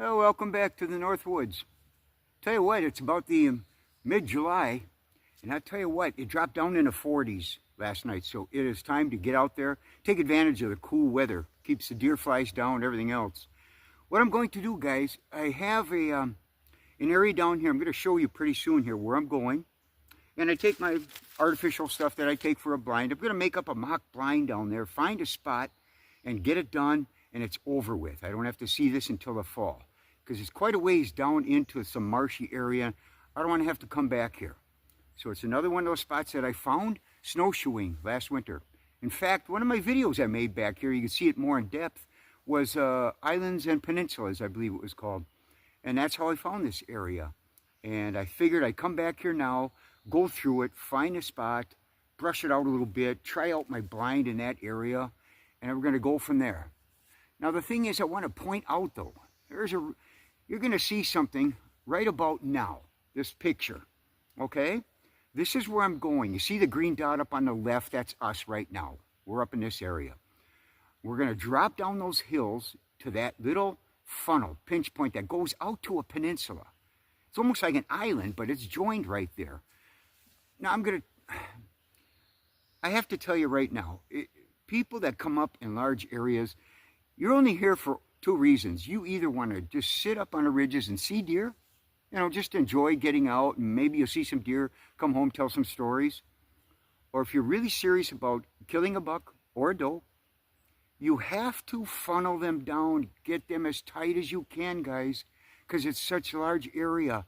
Well, welcome back to the North Woods. Tell you what, it's about the mid-July, and I tell you what, it dropped down in the 40s last night, so it is time to get out there, take advantage of the cool weather, keeps the deer flies down, everything else. What I'm going to do, guys, I have an area down here. I'm going to show you pretty soon here where I'm going, and I take my artificial stuff that I take for a blind. I'm going to make up a mock blind down there, find a spot, and get it done, and it's over with. I don't have to see this until the fall, because it's quite a ways down into some marshy area. I don't want to have to come back here. So it's another one of those spots that I found snowshoeing last winter. In fact, one of my videos I made back here, you can see it more in depth, was Islands and Peninsulas, I believe it was called. And that's how I found this area. And I figured I'd come back here now, go through it, find a spot, brush it out a little bit, try out my blind in that area, and we're going to go from there. Now the thing is, I want to point out though, you're going to see something right about now, this picture, okay? This is where I'm going. You see the green dot up on the left? That's us right now. We're up in this area. We're going to drop down those hills to that little funnel, pinch point that goes out to a peninsula. It's almost like an island, but it's joined right there. Now I have to tell you right now, people that come up in large areas, you're only here for two reasons. You either want to just sit up on the ridges and see deer, you know, just enjoy getting out, and maybe you'll see some deer, come home, tell some stories. Or if you're really serious about killing a buck or a doe, you have to funnel them down, get them as tight as you can, guys, because it's such a large area.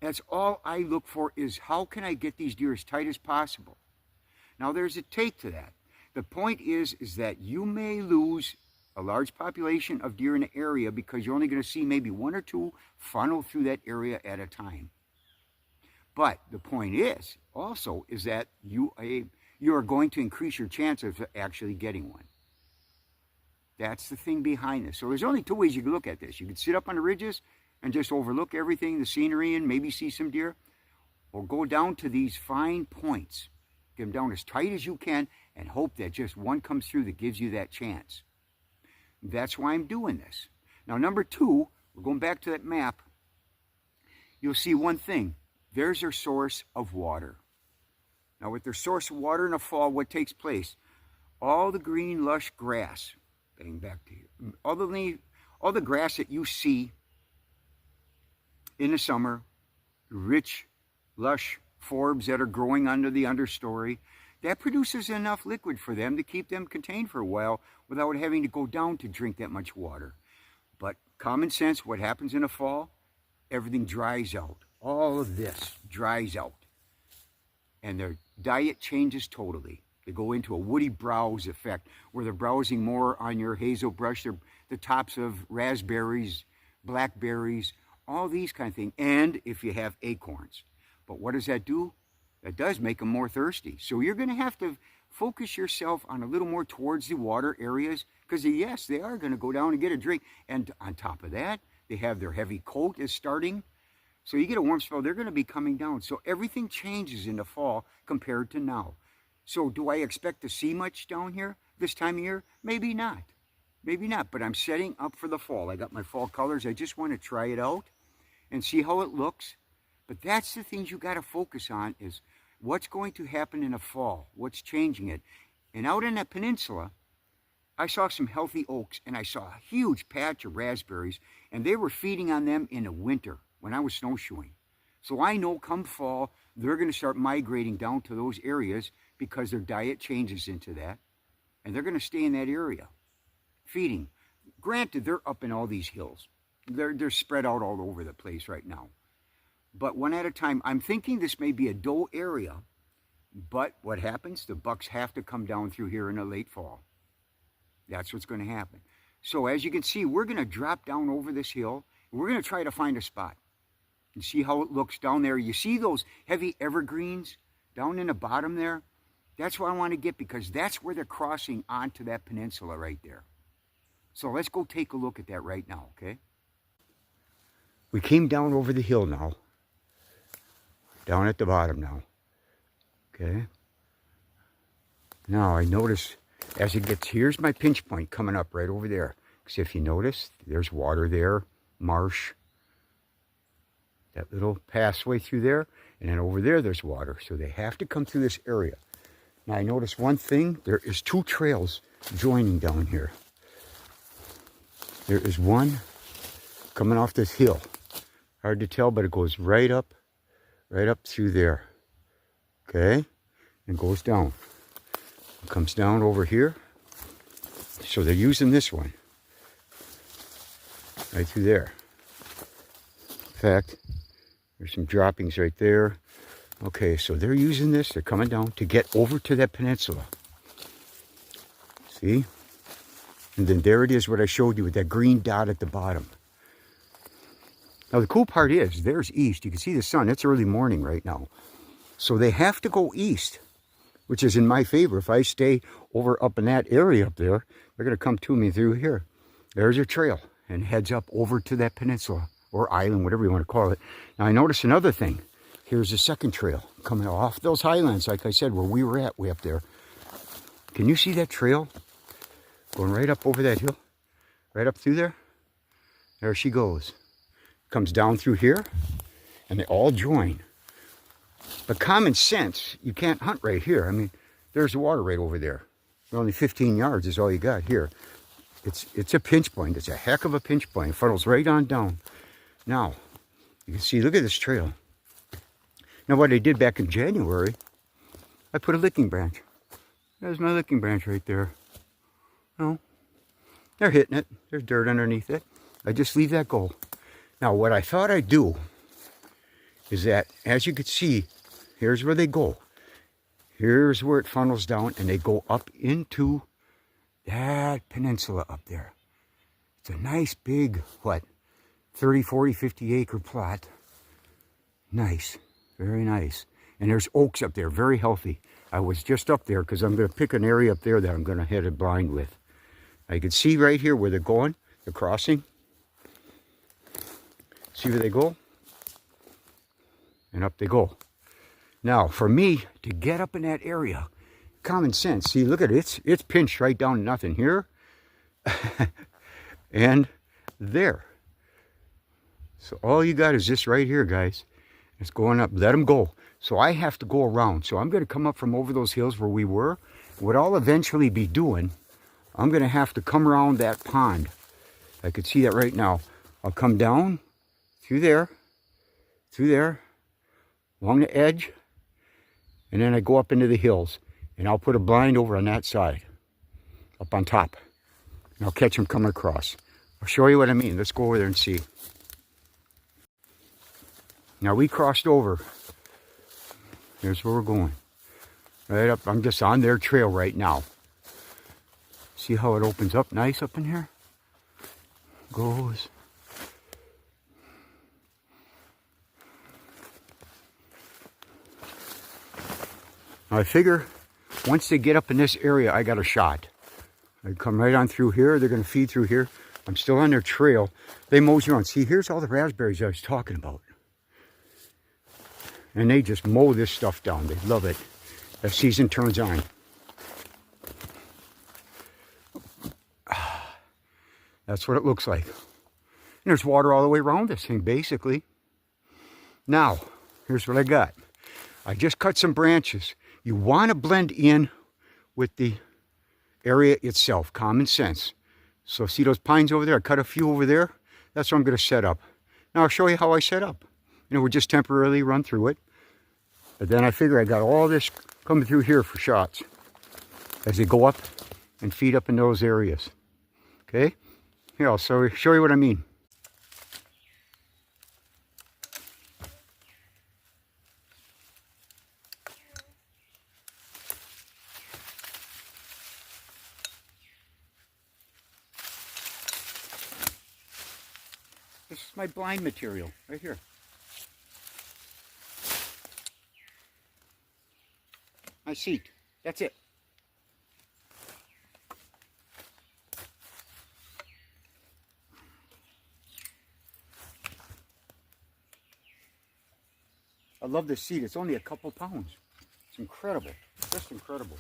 That's all I look for, is how can I get these deer as tight as possible. Now there's a take to that. The point is that you may lose a large population of deer in the area because you're only going to see maybe one or two funnel through that area at a time. But the point is also is that you are going to increase your chance of actually getting one. That's the thing behind this. So there's only two ways you can look at this. You can sit up on the ridges and just overlook everything, the scenery, and maybe see some deer, or go down to these fine points, get them down as tight as you can, and hope that just one comes through that gives you that chance. That's why I'm doing this. Now, number two, we're going back to that map. You'll see one thing. There's their source of water. Now, with their source of water in the fall, what takes place? All the green, lush grass, getting back to you, all the grass that you see in the summer, rich, lush forbs that are growing under the understory, that produces enough liquid for them to keep them contained for a while without having to go down to drink that much water. But common sense, what happens in the fall? Everything dries out. All of this dries out. And their diet changes totally. They go into a woody browse effect, where they're browsing more on your hazel brush, the tops of raspberries, blackberries, all these kind of things. And if you have acorns. But what does that do? That does make them more thirsty. So you're going to have to focus yourself on a little more towards the water areas, because yes, they are going to go down and get a drink. And on top of that, they have their heavy coat is starting. So you get a warm spell, they're going to be coming down. So everything changes in the fall compared to now. So do I expect to see much down here this time of year? Maybe not. Maybe not, but I'm setting up for the fall. I got my fall colors. I just want to try it out and see how it looks. But that's the things you got to focus on, is what's going to happen in the fall, what's changing it. And out in that peninsula, I saw some healthy oaks, and I saw a huge patch of raspberries, and they were feeding on them in the winter when I was snowshoeing. So I know come fall, they're going to start migrating down to those areas because their diet changes into that, and they're going to stay in that area, feeding. Granted, they're up in all these hills. They're spread out all over the place right now. But one at a time. I'm thinking this may be a doe area, but what happens? The bucks have to come down through here in the late fall. That's what's going to happen. So as you can see, we're going to drop down over this hill. And we're going to try to find a spot and see how it looks down there. You see those heavy evergreens down in the bottom there? That's what I want to get, because that's where they're crossing onto that peninsula right there. So let's go take a look at that right now, okay? We came down over the hill now. Down at the bottom now. Okay. Now I notice as it gets, here's my pinch point coming up right over there. Because if you notice, there's water there. marsh. That little passway through there, and then over there there's water. So they have to come through this area. Now I noticed one thing, there is 2 trails joining down here. There is one coming off this hill. Hard to tell, but it goes right up through there. Okay, and goes down. It comes down over here. So they're using this one. Right through there. In fact, there's some droppings right there. Okay, so they're using this. They're coming down to get over to that peninsula. See? And then there it is, what I showed you with that green dot at the bottom. Now the cool part is, there's east. You can see the sun. It's early morning right now. So they have to go east, which is in my favor. If I stay over up in that area up there, they're going to come to me through here. There's your trail and heads up over to that peninsula or island, whatever you want to call it. Now I noticed another thing. Here's the second trail coming off those highlands, like I said, where we were at way up there. Can you see that trail going right up over that hill? Right up through there? There she goes. Comes down through here, and they all join. But common sense, you can't hunt right here. I mean, there's the water right over there. Only 15 yards is all you got here. It's a pinch point. It's a heck of a pinch point. It funnels right on down. Now, you can see, look at this trail. Now what I did back in January, I put a licking branch. There's my licking branch right there. No, they're hitting it. There's dirt underneath it. I just leave that go. Now what I thought I'd do is that, as you can see, here's where they go. Here's where it funnels down, and they go up into that peninsula up there. It's a nice big, 30, 40, 50 acre plot. Nice. Very nice. And there's oaks up there, very healthy. I was just up there because I'm going to pick an area up there that I'm going to head a blind with. I can see right here where they're going, they're crossing. See where they go? And up they go. Now, for me to get up in that area, common sense. See, look at it. It's pinched right down to nothing here. And there. So all you got is this right here, guys. It's going up. Let them go. So I have to go around. So I'm going to come up from over those hills where we were. What I'll eventually be doing, I'm going to have to come around that pond. I could see that right now. I'll come down through there, along the edge, and then I go up into the hills. And I'll put a blind over on that side, up on top. And I'll catch them coming across. I'll show you what I mean. Let's go over there and see. Now we crossed over. Here's where we're going. Right up, I'm just on their trail right now. See how it opens up nice up in here? Goes. Now I figure once they get up in this area, I got a shot. I come right on through here. They're going to feed through here. I'm still on their trail. They mosey around. See, here's all the raspberries I was talking about. And they just mow this stuff down. They love it. As season turns on. That's what it looks like. And there's water all the way around this thing, basically. Now, here's what I got. I just cut some branches. You want to blend in with the area itself. Common sense. So see those pines over there? I cut a few over there. That's what I'm going to set up. Now I'll show you how I set up. We'll just temporarily run through it. But then I figure I got all this coming through here for shots as they go up and feed up in those areas. Okay? Here, I'll show you what I mean. This is my blind material right here. My seat. That's it. I love this seat. It's only a couple pounds. It's incredible. Just incredible.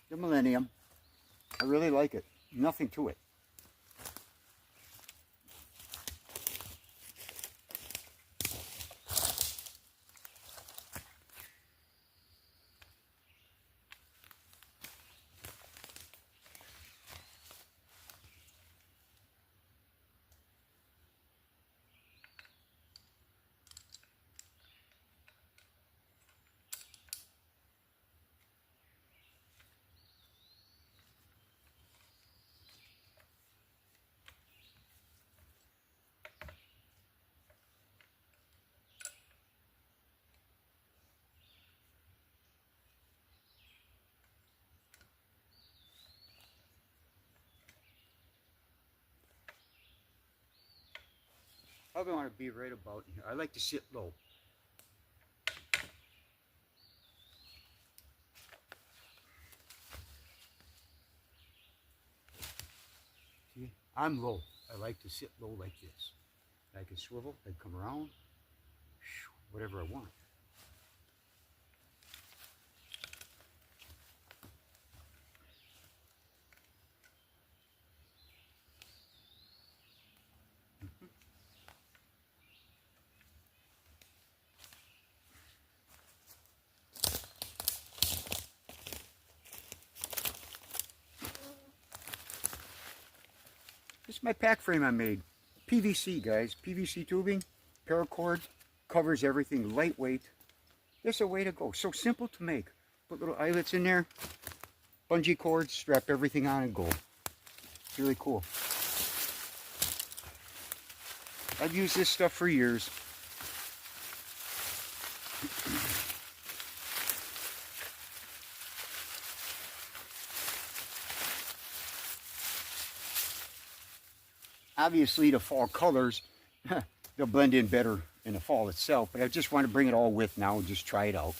the Millennium. I really like it. Nothing to it. Probably want to be right about here. I like to sit low. See, I'm low. I like to sit low like this. I can swivel, I come around, whatever I want. This is my pack frame I made. PVC, guys. PVC tubing, paracord, covers everything, lightweight. There's a way to go. So simple to make. Put little eyelets in there, bungee cords, strap everything on and go. It's really cool. I've used this stuff for years. Obviously the fall colors, they'll blend in better in the fall itself, but I just want to bring it all with now and just try it out.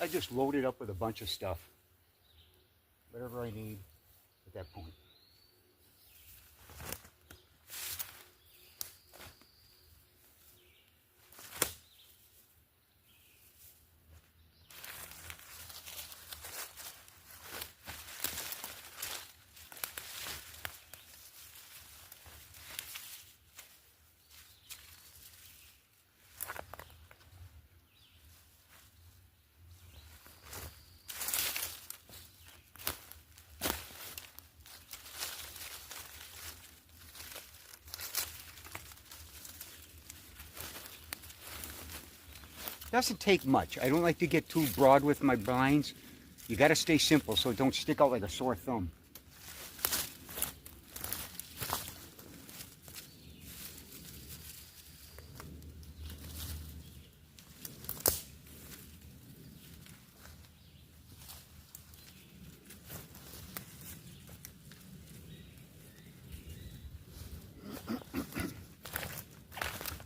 I just load it up with a bunch of stuff, whatever I need at that point. Doesn't take much. I don't like to get too broad with my blinds. You got to stay simple so it don't stick out like a sore thumb.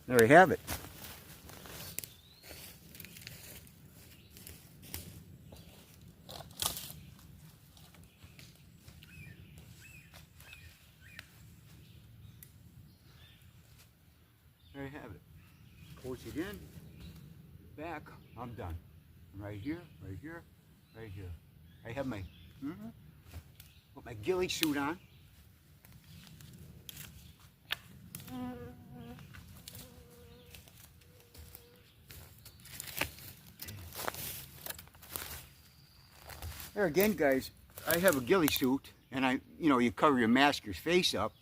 There you have it. There you have it. Close it in, back, I'm done. Right here, right here, right here. I have my, put my ghillie suit on. There again, guys, I have a ghillie suit, and you cover your mask, your face up,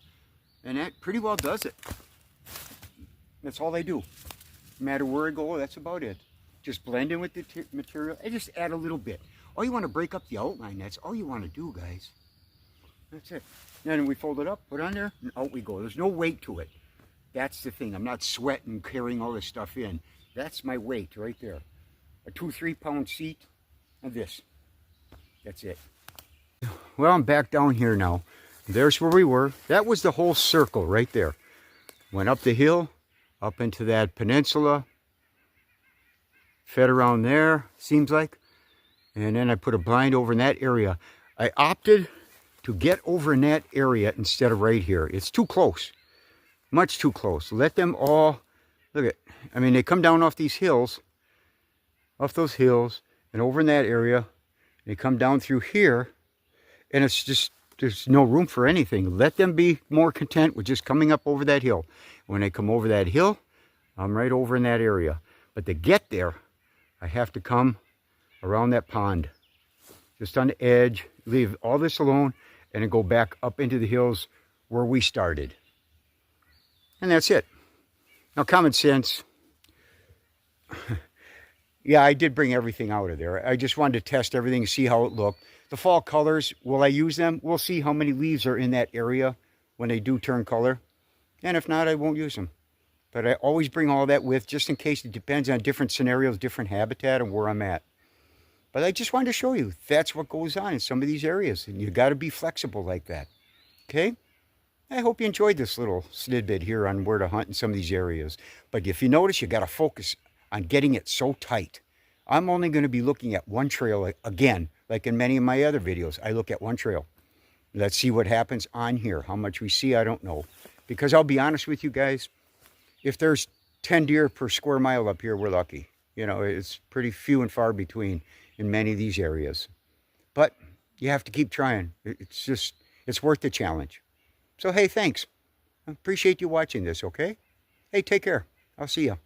and that pretty well does it. That's all I do. No matter where I go, that's about it. just blend in with the material and just add a little bit. All you want to break up the outline, that's all you want to do, guys. That's it. Then we fold it up, put it on there, and out we go. There's no weight to it. That's the thing. I'm not sweating, carrying all this stuff in. That's my weight right there. A 2-3 pound seat and this. That's it. Well, I'm back down here now. There's where we were. That was the whole circle right there. Went up the hill, up into that peninsula, fed around there, seems like. And then I put a blind over in that area. I opted to get over in that area instead of right here. It's too close. Much too close. Let them all, look at, I mean, they come down off these hills, off those hills, and over in that area. They come down through here, and it's just, there's no room for anything. Let them be more content with just coming up over that hill. When they come over that hill, I'm right over in that area. But to get there, I have to come around that pond, just on the edge, leave all this alone, and then go back up into the hills where we started. And that's it. Now, common sense. Yeah, I did bring everything out of there. I just wanted to test everything, see how it looked. The fall colors, will I use them? We'll see how many leaves are in that area when they do turn color. And if not, I won't use them. But I always bring all that with, just in case. It depends on different scenarios, different habitat, and where I'm at. But I just wanted to show you, that's what goes on in some of these areas. And you got to be flexible like that. Okay? I hope you enjoyed this little snidbit here on where to hunt in some of these areas. But if you notice, you got to focus on getting it so tight. I'm only going to be looking at one trail again, like in many of my other videos. I look at one trail. Let's see what happens on here. How much we see, I don't know. Because I'll be honest with you guys, if there's 10 deer per square mile up here, we're lucky. You know, it's pretty few and far between in many of these areas. But you have to keep trying. It's worth the challenge. So, hey, thanks. I appreciate you watching this, okay? Hey, take care. I'll see you.